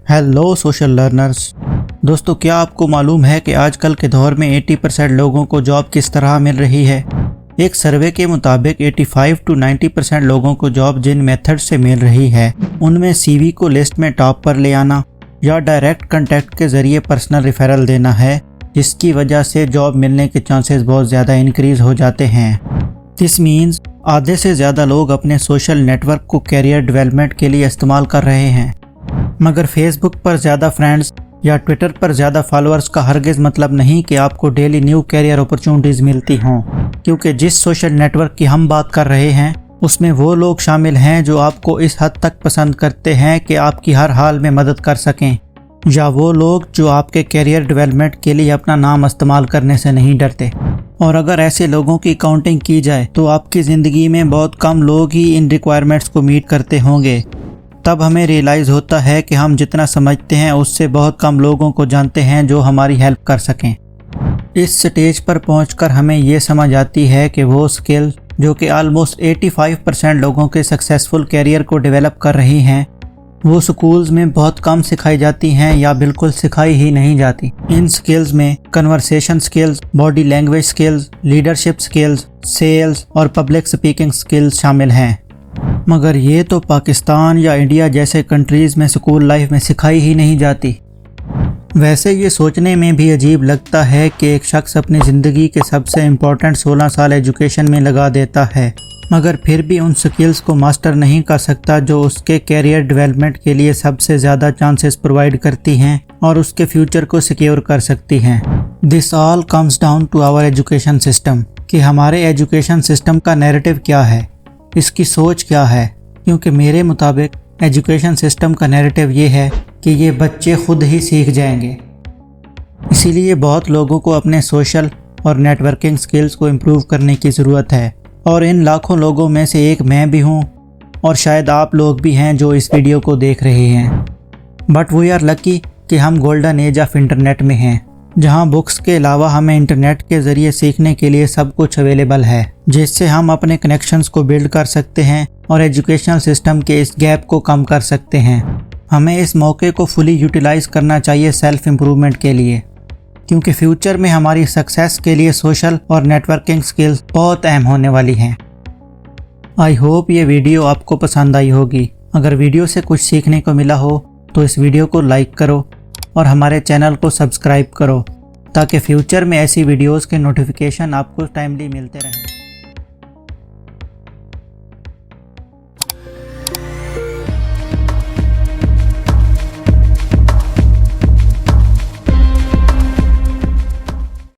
Hello social learners. दोस्तों, क्या आपको मालूम है कि आजकल के दौर में 80% लोगों को जॉब किस तरह मिल रही है? एक सर्वे के मुताबिक 85 to 90% लोगों को जॉब जिन मेथड से मिल रही है उनमें सीवी को लिस्ट में टॉप पर ले आना या डायरेक्ट कांटेक्ट के ज़रिए पर्सनल रेफरल देना है, जिसकी वजह से जॉब मिलने के चांसेस बहुत ज़्यादा इंक्रीज़ हो जाते हैं। दिस मीन्स आधे से ज़्यादा लोग अपने सोशल नेटवर्क को कैरियर डेवलपमेंट के लिए इस्तेमाल कर रहे हैं, मगर फेसबुक पर ज़्यादा फ्रेंड्स या ट्विटर पर ज़्यादा फॉलोअर्स का हरगिज़ मतलब नहीं कि आपको डेली न्यू कैरियर अपॉर्चुनिटीज़ मिलती हों, क्योंकि जिस सोशल नेटवर्क की हम बात कर रहे हैं उसमें वो लोग शामिल हैं जो आपको इस हद तक पसंद करते हैं कि आपकी हर हाल में मदद कर सकें, या वो लोग जो आपके कैरियर डेवलपमेंट के लिए अपना नाम इस्तेमाल करने से नहीं डरते। और अगर ऐसे लोगों की काउंटिंग की जाए तो आपकी ज़िंदगी में बहुत कम लोग ही इन रिक्वायरमेंट्स को मीट करते होंगे। तब हमें रियलाइज़ होता है कि हम जितना समझते हैं उससे बहुत कम लोगों को जानते हैं जो हमारी हेल्प कर सकें। इस स्टेज पर पहुंचकर हमें ये समझ आती है कि वो स्किल जो कि ऑलमोस्ट 85% लोगों के सक्सेसफुल कैरियर को डेवलप कर रही हैं, वो स्कूल्स में बहुत कम सिखाई जाती हैं या बिल्कुल सिखाई ही नहीं जाती। इन स्किल्स में conversation skills, body language skills, leadership skills, sales और पब्लिक स्पीकिंग स्किल्स शामिल हैं। मगर ये तो पाकिस्तान या इंडिया जैसे कंट्रीज़ में स्कूल लाइफ में सिखाई ही नहीं जाती। वैसे ये सोचने में भी अजीब लगता है कि एक शख्स अपनी ज़िंदगी के सबसे इम्पोर्टेंट 16 साल एजुकेशन में लगा देता है, मगर फिर भी उन स्किल्स को मास्टर नहीं कर सकता जो उसके कैरियर डेवलपमेंट के लिए सबसे ज़्यादा चांसेस प्रोवाइड करती हैं और उसके फ्यूचर को सिक्योर कर सकती हैं। This all comes down to our education system, कि हमारे एजुकेशन सिस्टम का नैरेटिव क्या है, इसकी सोच क्या है। क्योंकि मेरे मुताबिक एजुकेशन सिस्टम का नैरेटिव ये है कि ये बच्चे खुद ही सीख जाएंगे। इसीलिए बहुत लोगों को अपने सोशल और नेटवर्किंग स्किल्स को इम्प्रूव करने की ज़रूरत है, और इन लाखों लोगों में से एक मैं भी हूँ, और शायद आप लोग भी हैं जो इस वीडियो को देख रहे हैं। बट वी आर लकी कि हम गोल्डन एज ऑफ इंटरनेट में हैं, जहाँ बुक्स के अलावा हमें इंटरनेट के ज़रिए सीखने के लिए सब कुछ अवेलेबल है, जिससे हम अपने कनेक्शंस को बिल्ड कर सकते हैं और एजुकेशनल सिस्टम के इस गैप को कम कर सकते हैं। हमें इस मौके को फुली यूटिलाइज़ करना चाहिए सेल्फ इम्प्रूवमेंट के लिए, क्योंकि फ्यूचर में हमारी सक्सेस के लिए सोशल और नेटवर्किंग स्किल्स बहुत अहम होने वाली हैं। आई होप ये वीडियो आपको पसंद आई होगी। अगर वीडियो से कुछ सीखने को मिला हो तो इस वीडियो को लाइक करो और हमारे चैनल को सब्सक्राइब करो, ताकि फ्यूचर में ऐसी वीडियोस के नोटिफिकेशन आपको टाइमली मिलते रहें।